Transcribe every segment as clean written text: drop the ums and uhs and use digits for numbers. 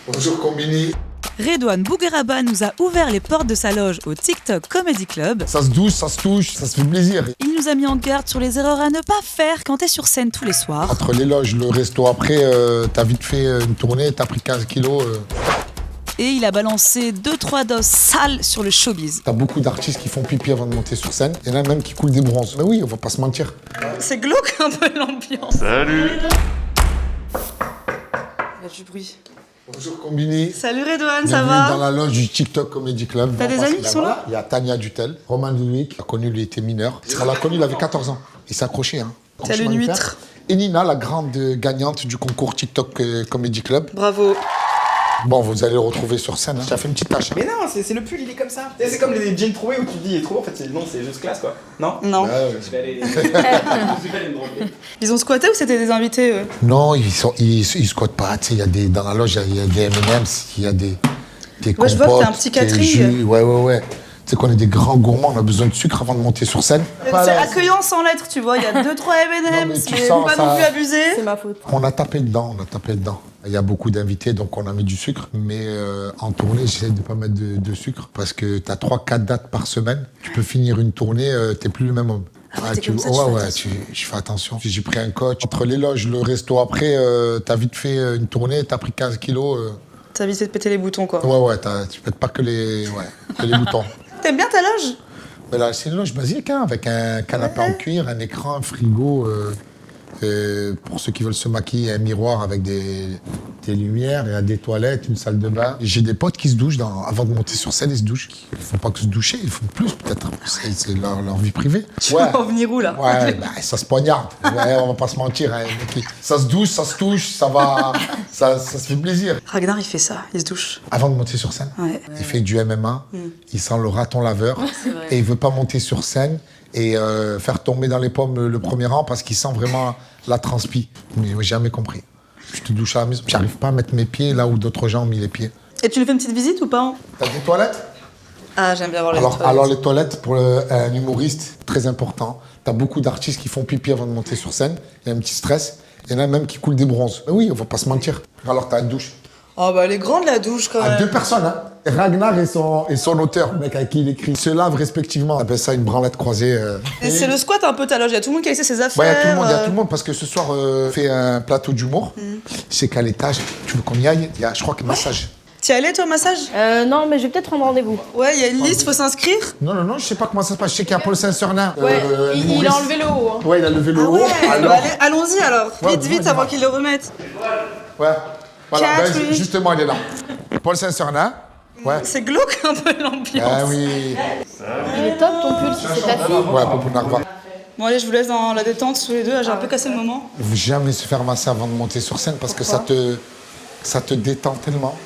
Bonjour Combini. Redouane Bougueraba nous a ouvert les portes de sa loge au TikTok Comedy Club. Ça se douche, ça se touche, ça se fait plaisir. Il nous a mis en garde sur les erreurs à ne pas faire quand t'es sur scène tous les soirs. Entre les loges, le resto après, t'as vite fait une tournée, t'as pris 15 kilos. Et il a balancé 2-3 doses sales sur le showbiz. T'as beaucoup d'artistes qui font pipi avant de monter sur scène. Il y en a même qui coulent des bronzes. Mais oui, on va pas se mentir. C'est glauque un peu l'ambiance. Salut. Il y a du bruit. Bonjour Combini. Salut Redouane, ça Bienvenue va? dans la loge du TikTok Comedy Club. T'as des amis qui sont là? Il y a Tania Dutel, Roman Ludwig, a connu, lui était mineur. On l'a connu, il avait 14 ans. Il s'est accroché. Hein. T'as une huître. Et Nina, la grande gagnante du concours TikTok Comedy Club. Bravo. Bon, vous allez le retrouver sur scène. Hein. Ça fait une petite tâche. Mais non, c'est le pull, il est comme ça. C'est comme les jeans troués où tu te dis il est trop, en fait, non, c'est juste classe quoi. Non? Non. Je vais aller me droguer. Ils ont squatté ou c'était des invités eux? Non, ils squattent pas. Tu sais, il y a des, dans la loge, il y a des M&M's, il y a des compotes. Je vois que t'as un petit des catering. jus. Ouais. Tu sais qu'on est des grands gourmands, on a besoin de sucre avant de monter sur scène. C'est accueillant sans lettres, tu vois. Il y a 2-3 M&M's, mais tu mais sens pas ça. non plus abuser. C'est ma faute. On a tapé dedans. Il y a beaucoup d'invités, donc on a mis du sucre. Mais en tournée, j'essaie de pas mettre de sucre parce que tu as 3-4 dates par semaine. Tu peux finir une tournée, t'es plus le même homme. t'es comme ça, Je fais attention. J'ai pris un coach. Entre les loges, le resto après, t'as vite fait une tournée, t'as pris 15 kilos. T'as évité de péter les boutons, quoi. Ouais, tu pètes pas que les boutons. T'aimes bien ta loge? Mais là, c'est une loge basique, hein, avec un canapé en cuir, un écran, un frigo. Pour ceux qui veulent se maquiller, un miroir avec des lumières, il y a des toilettes, une salle de bain. J'ai des potes qui se douchent avant de monter sur scène, ils se douchent. Ils ne font pas que se doucher, ils font plus peut-être. C'est leur vie privée. Tu vas en venir où là? Ouais, ça se poignarde. Ouais, on va pas se mentir. Hein. Ça se douche, ça se touche, ça se fait plaisir. Ragnar il fait ça, il se douche. Avant de monter sur scène, Ouais. il fait du MMA, il sent le raton laveur et il veut pas monter sur scène et faire tomber dans les pommes le premier rang parce qu'il sent vraiment la transpi. Mais j'ai jamais compris. Je te douche à la maison, j'arrive pas à mettre mes pieds là où d'autres gens ont mis les pieds. Et tu lui fais une petite visite ou pas? T'as des toilettes? Ah, j'aime bien voir les toilettes. Alors les toilettes, pour un humoriste, très important. T'as beaucoup d'artistes qui font pipi avant de monter sur scène. Il y a un petit stress. Il y en a même qui coulent des bronzes. Mais oui, on va pas se mentir. Alors t'as une douche. Oh bah elle est grande la douche quand À même. 2 personnes, hein. Ragnar et son auteur, le mec avec qui il écrit, se lavent respectivement. On appelle ça une branlette croisée. Et c'est le squat un peu ta loge, il y a tout le monde qui a laissé ses affaires. Ouais, il y a tout le monde, parce que ce soir, on fait un plateau d'humour. C'est qu'à l'étage, tu veux qu'on y aille? Il y a, je crois, que massage. T'y es allé toi au massage? Non, mais je vais peut-être prendre rendez-vous. Ouais, il y a une liste, faut s'inscrire. Non, je sais pas comment ça se passe. Je sais qu'il y a Paul Saint-Cernin. Ouais, il humoriste. a enlevé le haut. Hein. Ouais, il a levé le haut. Ouais, Alors... bah, allons-y alors. Ouais, Vite, dis-moi. avant qu'ils le remettent. Ouais. Voilà, Catherine. justement, il est là. Paul Saint-Cernin. Ouais. C'est glauque un peu l'ambiance. Ah oui. Il est top ton pull si c'est ta fille. Ouais, Popo Narva. Bon allez, je vous laisse dans la détente tous les deux, j'ai un peu cassé le moment. Il faut jamais se faire masser avant de monter sur scène parce que ça te détend tellement.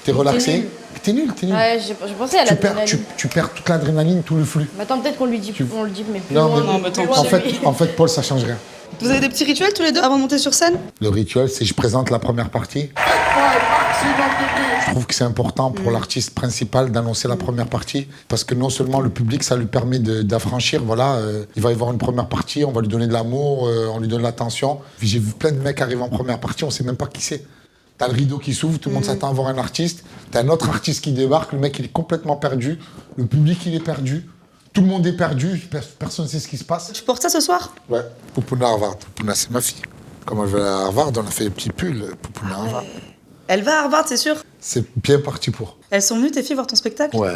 T'es relaxé. T'es nul. Ouais, j'ai pensé à l'adrénaline. Tu perds toute l'adrénaline, tout le flux. Mais attends, peut-être qu'on lui dit, on le dit, mais plus Non, loin. non, mais tant plus pis. loin de lui. En fait, Paul, ça change rien. Vous avez des petits rituels tous les deux avant de monter sur scène? Le rituel, c'est je présente la première partie. Je trouve que c'est important pour l'artiste principal d'annoncer la première partie parce que non seulement le public, ça lui permet d'affranchir, voilà, il va y avoir une première partie, on va lui donner de l'amour, on lui donne l'attention. J'ai vu plein de mecs arriver en première partie, on sait même pas qui c'est. T'as le rideau qui s'ouvre, tout le monde s'attend à voir un artiste, t'as un autre artiste qui débarque, le mec il est complètement perdu, le public il est perdu, tout le monde est perdu, personne ne sait ce qui se passe. Tu portes ça ce soir? Ouais, Poupouna Harvard, Poupouna c'est ma fille. Comme elle va à Harvard, on a fait des petits pulls, Poupouna Harvard. Elle va à Harvard, c'est sûr? C'est bien parti pour. Elles sont venues tes filles voir ton spectacle? Ouais.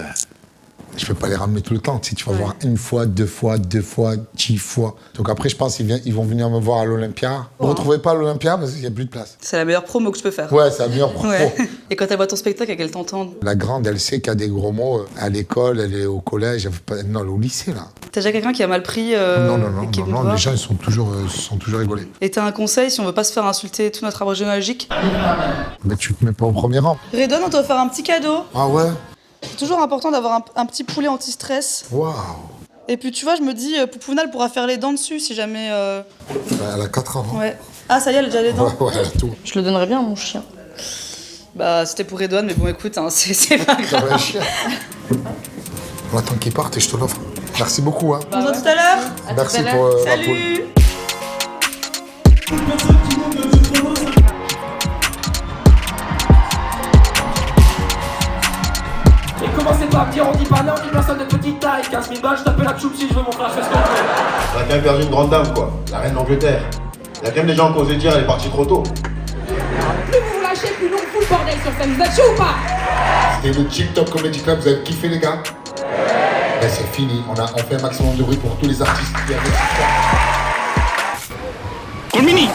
Je peux pas les ramener tout le temps. Tu vas voir une fois, 2 fois, 10 fois. Donc après, je pense qu'ils vont venir me voir à l'Olympia. Vous ne retrouvez pas à l'Olympia parce qu'il n'y a plus de place. C'est la meilleure promo que je peux faire. Ouais, c'est la meilleure promo. Ouais. Et quand elle voit ton spectacle et qu'elle t'entende? La grande, elle sait qu'il y a des gros mots. À l'école, elle est au collège, non, elle est au lycée, là. T'as déjà quelqu'un qui a mal pris Non, les gens, ils sont toujours rigolés. Et t'as un conseil si on veut pas se faire insulter tout notre arbre généalogique? Mais tu te mets pas au premier rang. Redouane, on t'a offert un petit cadeau. Ah ouais? C'est toujours important d'avoir un petit poulet anti-stress. Waouh. Et puis tu vois, je me dis, Poupouna, elle pourra faire les dents dessus si jamais... Elle a 4 ans. Hein. Ouais. Ah, ça y est, elle a déjà les dents. Ouais, elle a tout. Je le donnerais bien à mon chien. Bah, c'était pour Redouane, mais bon, écoute, hein, c'est pas grave. J'avais un chien. On attend qu'il parte et je te l'offre. Merci beaucoup. Hein. On se voit tout à l'heure. Merci tout à pour l'heure. la poule. Salut. commencez pas à me dire on dit pas non, on dit personne de petite taille. 15 000 balles, je t'appelle la choupe si je veux mon frère, je fais ce que je veux. On a quand même perdu une grande dame, quoi. La reine d'Angleterre. Il y a quand même des gens qui osaient dire elle est partie trop tôt. Plus vous vous lâchez, plus nous on fout le bordel sur scène. Vous êtes chaud ou pas? C'était le TikTok Comedy Club, vous avez kiffé les gars? Ben, c'est fini, on fait un maximum de bruit pour tous les artistes qui avaient TikTok. Mini